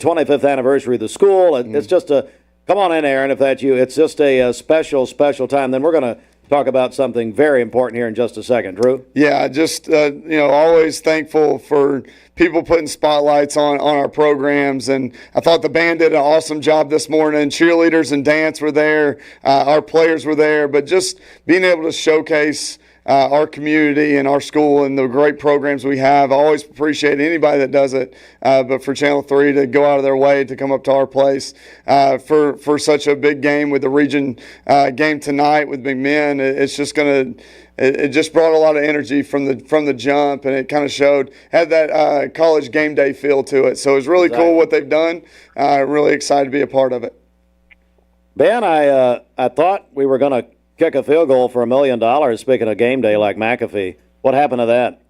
25th anniversary of the school. It's just come on in, Aaron, if that's you. It's just a special, special time. Then we're going to talk about something very important here in just a second. Drew? Yeah, just, always thankful for people putting spotlights on our programs. And I thought the band did an awesome job this morning. Cheerleaders and dance were there. Our players were there. But just being able to showcase our community and our school and the great programs we have. I always appreciate anybody that does it, but for Channel 3 to go out of their way to come up to our place for such a big game with the region game tonight with McMinn, it's just going to – it just brought a lot of energy from the jump, and it kind of had that college game day feel to it. So it was really cool what they've done. Really excited to be a part of it. Ben, I thought we were going to kick a field goal for $1 million, speaking of game day like McAfee. What happened to that?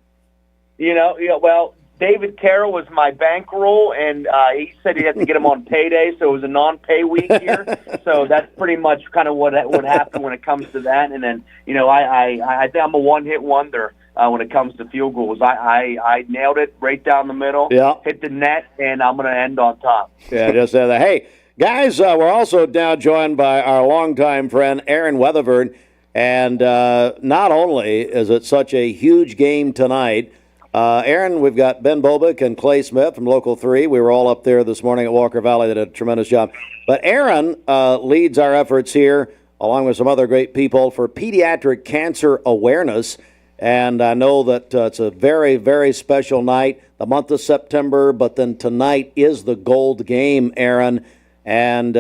Well, David Carroll was my bankroll, and he said he'd have to get him on payday, so it was a non-pay week here. So that's pretty much kind of what happened when it comes to that. And then, I think I'm a one-hit wonder when it comes to field goals. I nailed it right down the middle, hit the net, and I'm going to end on top. Yeah, just said that. Hey, guys, we're also now joined by our longtime friend, Aaron Weatherford. And not only is it such a huge game tonight, Aaron, we've got Ben Bobick and Clay Smith from Local 3. We were all up there this morning at Walker Valley. They did a tremendous job. But Aaron leads our efforts here, along with some other great people, for pediatric cancer awareness. And I know that it's a very, very special night, the month of September, but then tonight is the gold game, Aaron. And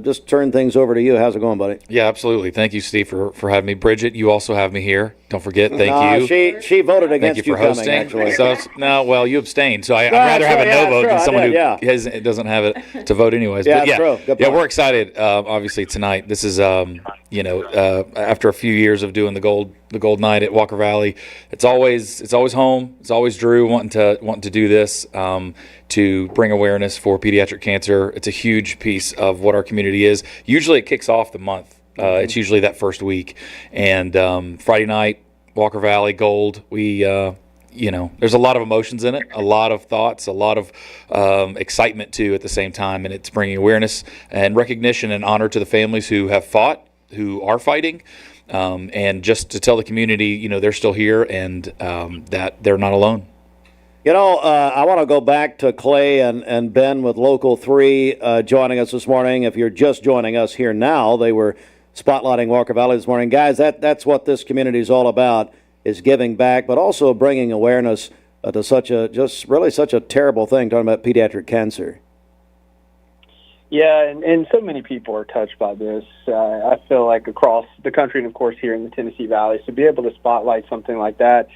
just turn things over to you. How's it going, buddy? Yeah, absolutely. Thank you, Steve, for having me. Bridget, you also have me here. Don't forget. Thank you. She voted against Thank you for hosting. Coming, actually. You abstained. So I'd rather have a no vote than someone who doesn't have it to vote anyways. Yeah, but true. Good point. We're excited. Obviously tonight. This is after a few years of doing the gold night at Walker Valley. It's always home. It's always Drew wanting to do this to bring awareness for pediatric cancer. It's a huge piece of what our community is. Usually it kicks off the month. It's usually that first week. And Friday night, Walker Valley, gold. We, there's a lot of emotions in it, a lot of thoughts, a lot of excitement, too, at the same time. And it's bringing awareness and recognition and honor to the families who have fought, who are fighting, and just to tell the community, they're still here and that they're not alone. I want to go back to Clay and Ben with Local 3 joining us this morning. If you're just joining us here now, they were spotlighting Walker Valley this morning. Guys, that's what this community is all about, is giving back, but also bringing awareness to such a terrible thing, talking about pediatric cancer. Yeah, and so many people are touched by this. I feel like across the country and, of course, here in the Tennessee Valley. So to be able to spotlight something like that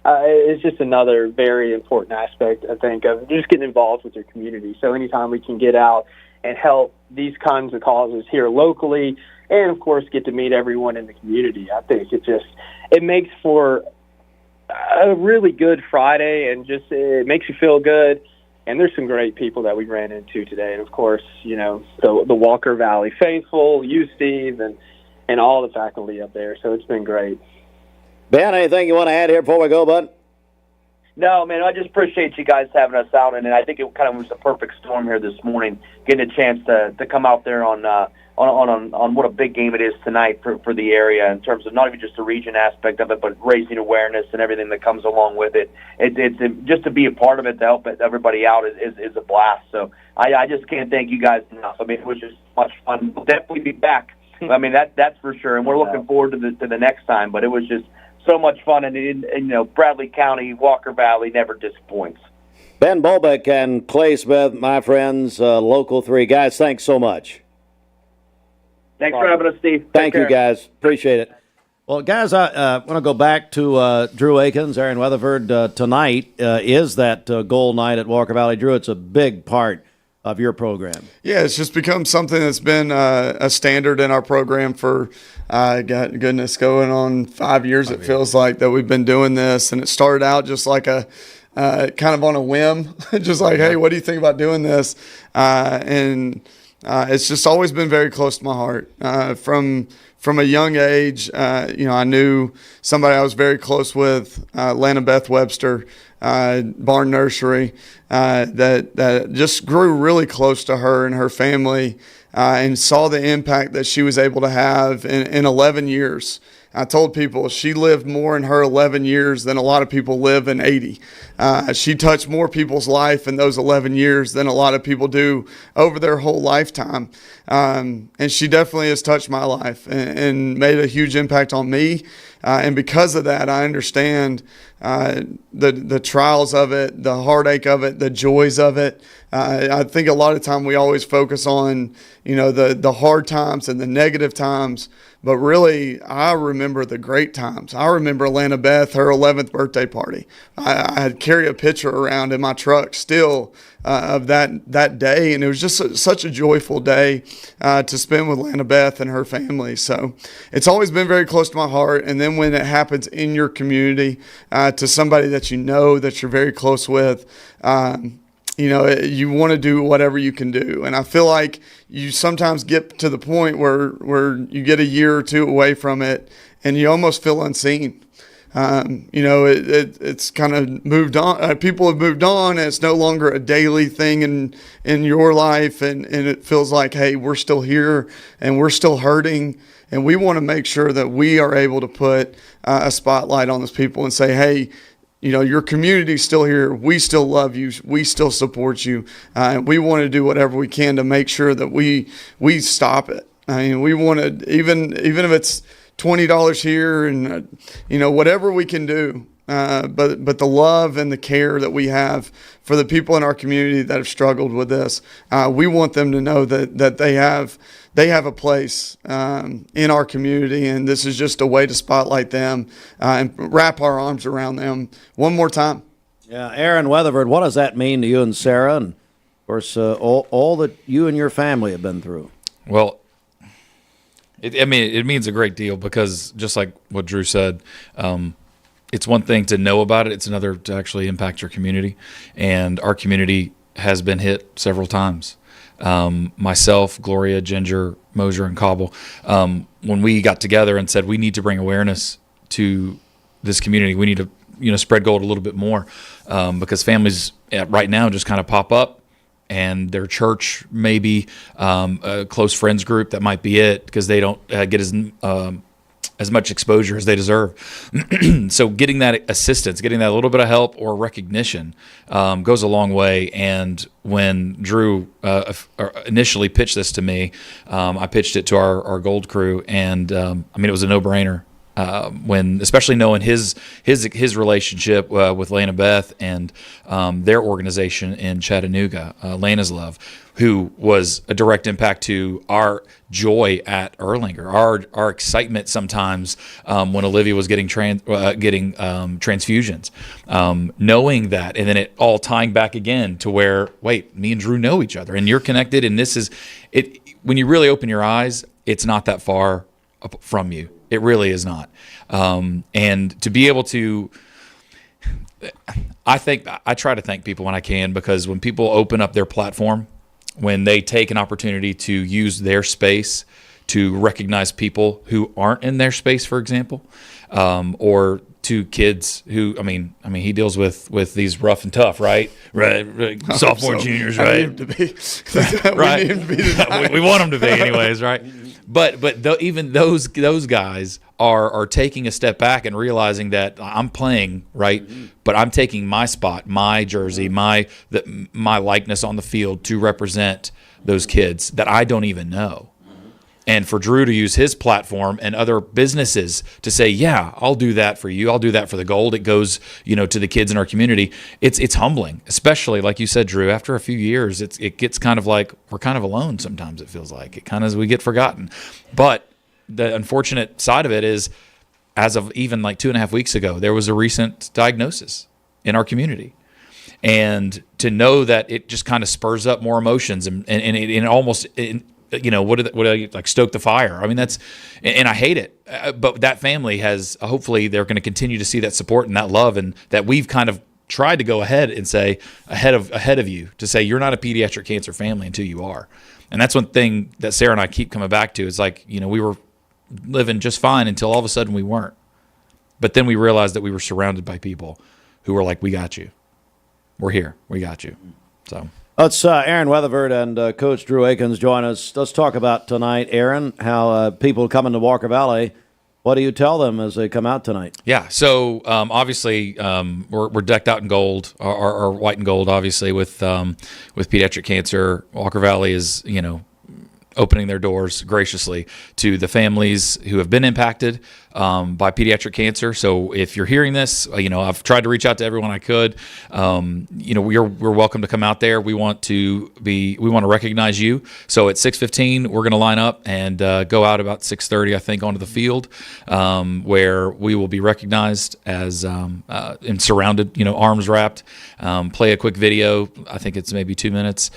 is just another very important aspect, I think, of just getting involved with your community. So anytime we can get out and help these kinds of causes here locally and, of course, get to meet everyone in the community, I think it makes for a really good Friday and just it makes you feel good. And there's some great people that we ran into today. And, of course, the Walker Valley faithful, you, Steve, and all the faculty up there. So it's been great. Ben, anything you want to add here before we go, bud? No, man, I just appreciate you guys having us out. And I think it kind of was a perfect storm here this morning, getting a chance to come out there on what a big game it is tonight for the area in terms of not even just the region aspect of it, but raising awareness and everything that comes along with it. It's just to be a part of it, to help everybody out is a blast. So I just can't thank you guys enough. I mean, it was just much fun. We'll definitely be back. I mean, that's for sure. And we're looking forward to the next time. But it was just so much fun. And Bradley County, Walker Valley never disappoints. Ben Bobick and Clay Smith, my friends, Local 3. Guys, thanks so much. Thanks for having us, Steve. Thank you, guys. Appreciate it. Well, guys, I want to go back to Drew Akins, Aaron Weatherford. Tonight is that goal night at Walker Valley. Drew, it's a big part of your program. Yeah, it's just become something that's been a standard in our program for, goodness, going on 5 years, it feels like, that we've been doing this. And it started out just like a kind of on a whim, just like, hey, what do you think about doing this? And it's just always been very close to my heart. From from a young age, I knew somebody I was very close with, Lana Beth Webster, Barn Nursery, that just grew really close to her and her family, and saw the impact that she was able to have in 11 years. I told people she lived more in her 11 years than a lot of people live in 80. She touched more people's life in those 11 years than a lot of people do over their whole lifetime. And she definitely has touched my life and made a huge impact on me. And because of that, I understand the trials of it, the heartache of it, the joys of it. I think a lot of time we always focus on, the hard times and the negative times. But really, I remember the great times. I remember Lana Beth, her 11th birthday party. I'd carry a picture around in my truck still of that day, and it was just such a joyful day to spend with Lana Beth and her family. So it's always been very close to my heart. And then when it happens in your community to somebody that that you're very close with, you want to do whatever you can do. And I feel like you sometimes get to the point where you get a year or two away from it and you almost feel unseen. It's kind of moved on. People have moved on, and it's no longer a daily thing in your life. And it feels like, hey, we're still here and we're still hurting. And we want to make sure that we are able to put a spotlight on those people and say, hey, your community's still here. We still love you. We still support you. And we want to do whatever we can to make sure that we stop it. I mean, we want to, even if it's $20 here and, whatever we can do. But the love and the care that we have for the people in our community that have struggled with this, we want them to know that they have a place in our community, and this is just a way to spotlight them and wrap our arms around them one more time. Yeah, Aaron Weatherford, what does that mean to you and Sarah, and of course all that you and your family have been through? Well, it means a great deal because just like what Drew said, it's one thing to know about it. It's another to actually impact your community. And our community has been hit several times. Myself, Gloria, Ginger, Mosier, and Cobble, when we got together and said we need to bring awareness to this community, we need to spread gold a little bit more because families right now just kind of pop up. And their church, maybe a close friends group, that might be it, because they don't get as much exposure as they deserve. So getting that assistance, getting that little bit of help or recognition goes a long way. And when Drew initially pitched this to me, I pitched it to our Gold crew, and it was a no-brainer. When, especially knowing his relationship with Lana Beth and their organization in Chattanooga, Lana's Love, who was a direct impact to our joy at Erlanger, our excitement sometimes when Olivia was getting transfusions, knowing that, and then it all tying back again to where, wait, me and Drew know each other, and you're connected, and this is it. When you really open your eyes, it's not that far from you. It really is not. And to be able to, I try to thank people when I can, because when people open up their platform, when they take an opportunity to use their space to recognize people who aren't in their space, for example, or to kids who, he deals with these rough and tough, right? Right. Sophomore, juniors, right? I need him to be. Right. We need him to be tonight. We want them to be anyways, right? But even those guys are taking a step back and realizing that I'm playing, right? Mm-hmm. But I'm taking my spot, my jersey, my likeness on the field to represent those kids that I don't even know. And for Drew to use his platform and other businesses to say, yeah, I'll do that for you. I'll do that for the Gold. It goes, to the kids in our community. It's humbling, especially like you said, Drew, after a few years, it gets kind of like we're kind of alone sometimes. It feels like it kind of, we get forgotten. But the unfortunate side of it is, as of even like 2.5 weeks ago, there was a recent diagnosis in our community. And to know that it just kind of spurs up more emotions and it almost like stoke the fire. And I hate it. But that family has, hopefully they're going to continue to see that support and that love, and that we've kind of tried to go ahead and say ahead of you to say you're not a pediatric cancer family until you are. And that's one thing that Sarah and I keep coming back to. It's like, we were living just fine until all of a sudden we weren't. But then we realized that we were surrounded by people who were like, we got you. We're here. We got you. So Let's Aaron Weatherford and Coach Drew Akins join us. Let's talk about tonight, Aaron, how people coming to Walker Valley, what do you tell them as they come out tonight? yeah, so obviously we're decked out in gold, or white and gold, obviously with pediatric cancer. Walker Valley is, opening their doors graciously to the families who have been impacted by pediatric cancer. So if you're hearing this, I've tried to reach out to everyone I could. We're welcome to come out there. We want to recognize you. So at 6:15, we're going to line up and go out about 6:30, I think, onto the field, where we will be recognized as and surrounded, arms wrapped. Play a quick video. I think it's maybe 2 minutes,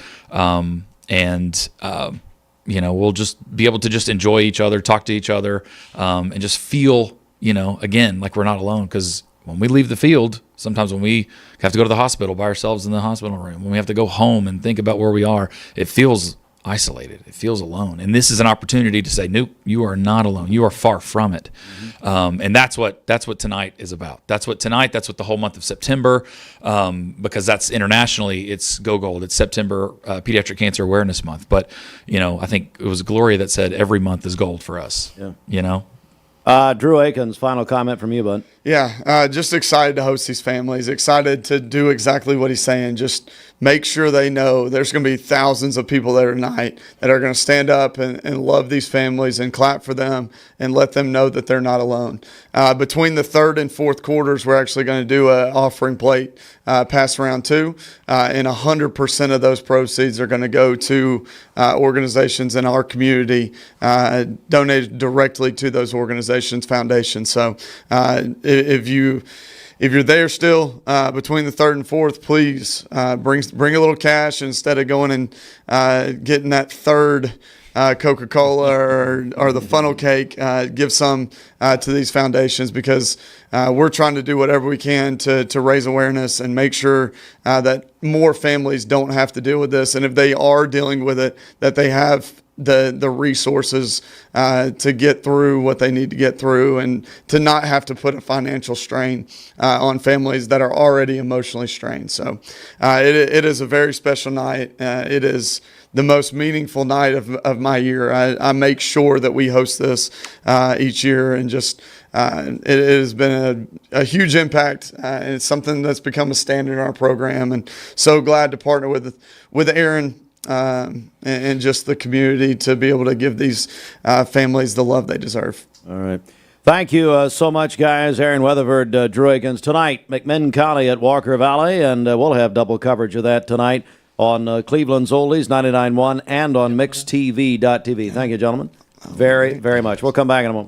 we'll just be able to just enjoy each other, talk to each other, and just feel, again, like we're not alone. Because when we leave the field, sometimes when we have to go to the hospital by ourselves in the hospital room, when we have to go home and think about where we are, it feels isolated. It feels alone. And this is an opportunity to say, nope, you are not alone. You are far from it. And that's what tonight is about. That's what the whole month of September, because that's internationally, it's Go Gold. It's September Pediatric Cancer Awareness Month. But, I think it was Gloria that said every month is gold for us. Yeah. Drew Akins, final comment from you, bud. Yeah, just excited to host these families, excited to do exactly what he's saying. Just make sure they know there's going to be thousands of people there tonight that are going to stand up and love these families and clap for them and let them know that they're not alone. Between the third and fourth quarters, we're actually going to do an offering plate pass around too, and 100% of those proceeds are going to go to organizations in our community, donated directly to those organizations' foundations. So if you're there still between the third and fourth, please bring a little cash instead of going and getting that third Coca-Cola or the funnel cake. Give some to these foundations, because we're trying to do whatever we can to raise awareness and make sure that more families don't have to deal with this. And if they are dealing with it, that they have the resources to get through what they need to get through, and to not have to put a financial strain on families that are already emotionally strained. So it is a very special night. It is the most meaningful night of my year. I make sure that we host this each year, and just it has been a huge impact. And it's something that's become a standard in our program, and so glad to partner with Aaron and just the community to be able to give these families the love they deserve. All right. Thank you so much, guys. Aaron Weatherford, Drew Akins. Tonight, McMinn County at Walker Valley, and we'll have double coverage of that tonight on Cleveland's Oldies 99.1 and on mixtv.tv. Thank you, gentlemen, very, very much. We'll come back in a moment.